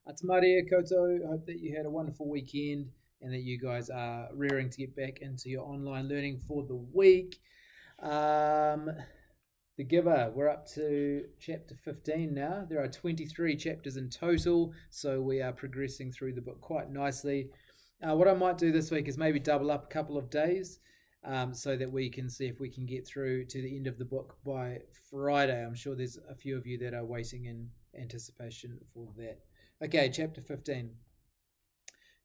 It's Maria Koto. Hope that you had a wonderful weekend and that you guys are rearing to get back into your online learning for the week. Um, the Giver, we're up to chapter 15 now. There are 23 chapters in total, so we are progressing through the book quite nicely. What I might do this week is maybe double up a couple of days so that we can see if we can get through to the end of the book by Friday. I'm sure there's a few of you that are waiting in anticipation for that. Okay, chapter 15.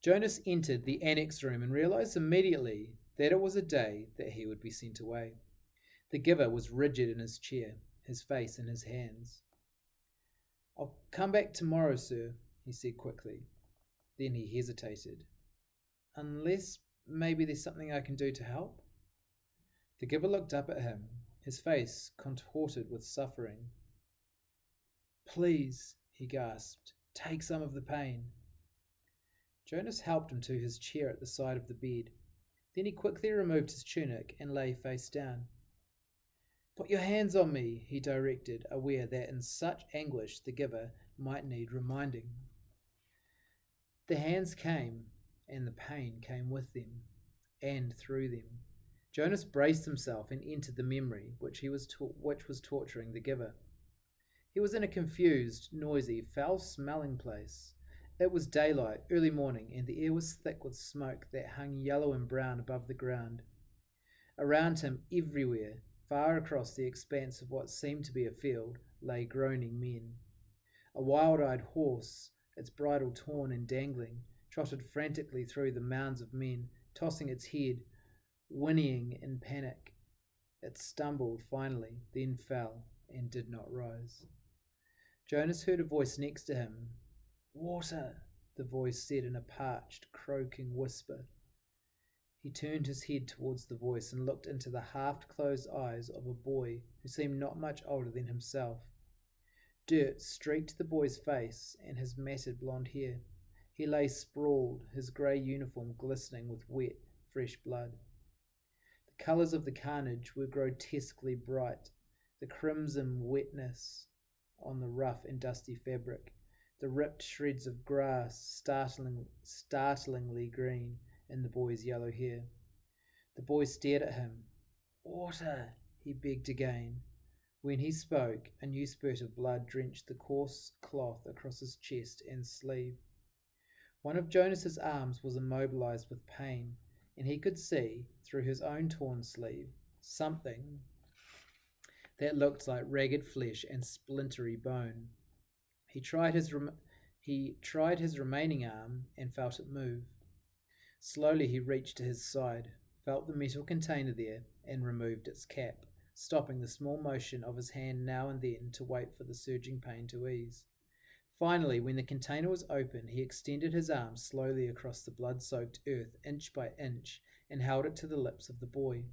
Jonas entered the annex room and realized immediately that it was a day that he would be sent away. The Giver was rigid in his chair, his face in his hands. "I'll come back tomorrow, sir," he said quickly. Then he hesitated. "Unless maybe there's something I can do to help?" The Giver looked up at him, his face contorted with suffering. "Please," he gasped, "take some of the pain." Jonas helped him to his chair at the side of the bed. Then he quickly removed his tunic and lay face down. "Put your hands on me," he directed, aware that in such anguish the Giver might need reminding. The hands came, and the pain came with them, and through them. Jonas braced himself and entered the memory which was torturing the Giver. He was in a confused, noisy, foul-smelling place. It was daylight, early morning, and the air was thick with smoke that hung yellow and brown above the ground. Around him, everywhere, far across the expanse of what seemed to be a field, lay groaning men. A wild-eyed horse, its bridle torn and dangling, trotted frantically through the mounds of men, tossing its head, whinnying in panic. It stumbled finally, then fell, and did not rise. Jonas heard a voice next to him. "Water," the voice said in a parched, croaking whisper. He turned his head towards the voice and looked into the half-closed eyes of a boy who seemed not much older than himself. Dirt streaked the boy's face and his matted blonde hair. He lay sprawled, his grey uniform glistening with wet, fresh blood. The colours of the carnage were grotesquely bright, the crimson wetness on the rough and dusty fabric, the ripped shreds of grass startlingly green in the boy's yellow hair. The boy stared at him. "Water," he begged again. When he spoke, a new spurt of blood drenched the coarse cloth across his chest and sleeve. One of Jonas's arms was immobilized with pain, and he could see, through his own torn sleeve, something that looked like ragged flesh and splintery bone. He tried his remaining arm and felt it move. Slowly he reached to his side, felt the metal container there, and removed its cap, stopping the small motion of his hand now and then to wait for the surging pain to ease. Finally, when the container was open, he extended his arm slowly across the blood-soaked earth, inch by inch, and held it to the lips of the boy.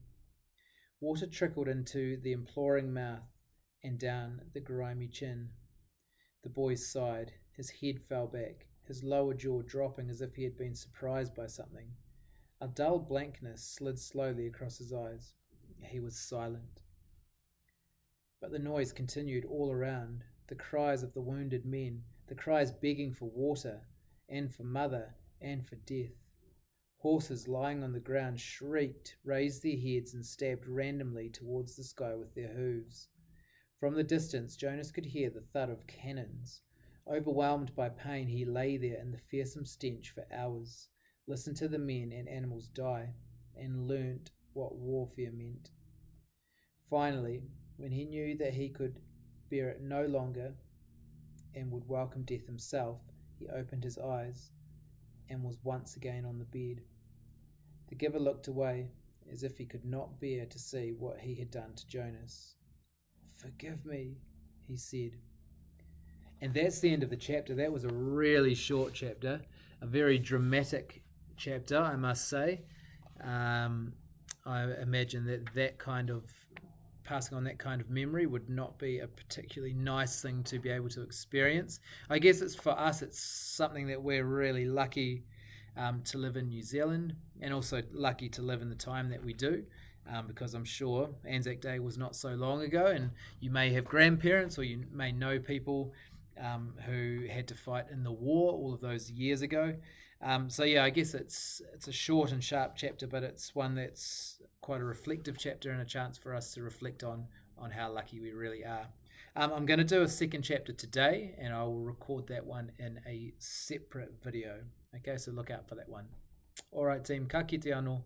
Water trickled into the imploring mouth and down the grimy chin. The boy sighed. His head fell back, his lower jaw dropping as if he had been surprised by something. A dull blankness slid slowly across his eyes. He was silent. But the noise continued all around, the cries of the wounded men, the cries begging for water, and for mother, and for death. Horses lying on the ground shrieked, raised their heads, and stabbed randomly towards the sky with their hooves. From the distance, Jonas could hear the thud of cannons. Overwhelmed by pain, he lay there in the fearsome stench for hours, listened to the men and animals die, and learnt what warfare meant. Finally, when he knew that he could bear it no longer and would welcome death himself, he opened his eyes and was once again on the bed. The Giver looked away, as if he could not bear to see what he had done to Jonas. "Forgive me," he said. And that's the end of the chapter. That was a really short chapter, a very dramatic chapter, I must say. I imagine that kind of passing on that kind of memory would not be a particularly nice thing to be able to experience. I guess it's for us, it's something that we're really lucky to live in New Zealand, and also lucky to live in the time that we do, because I'm sure Anzac Day was not so long ago, and you may have grandparents or you may know people who had to fight in the war all of those years ago. So yeah, I guess it's a short and sharp chapter, but it's one that's quite a reflective chapter and a chance for us to reflect on how lucky we really are. I'm going to do a second chapter today, and I will record that one in a separate video. Okay, so look out for that one. All right, team, ka kite anō.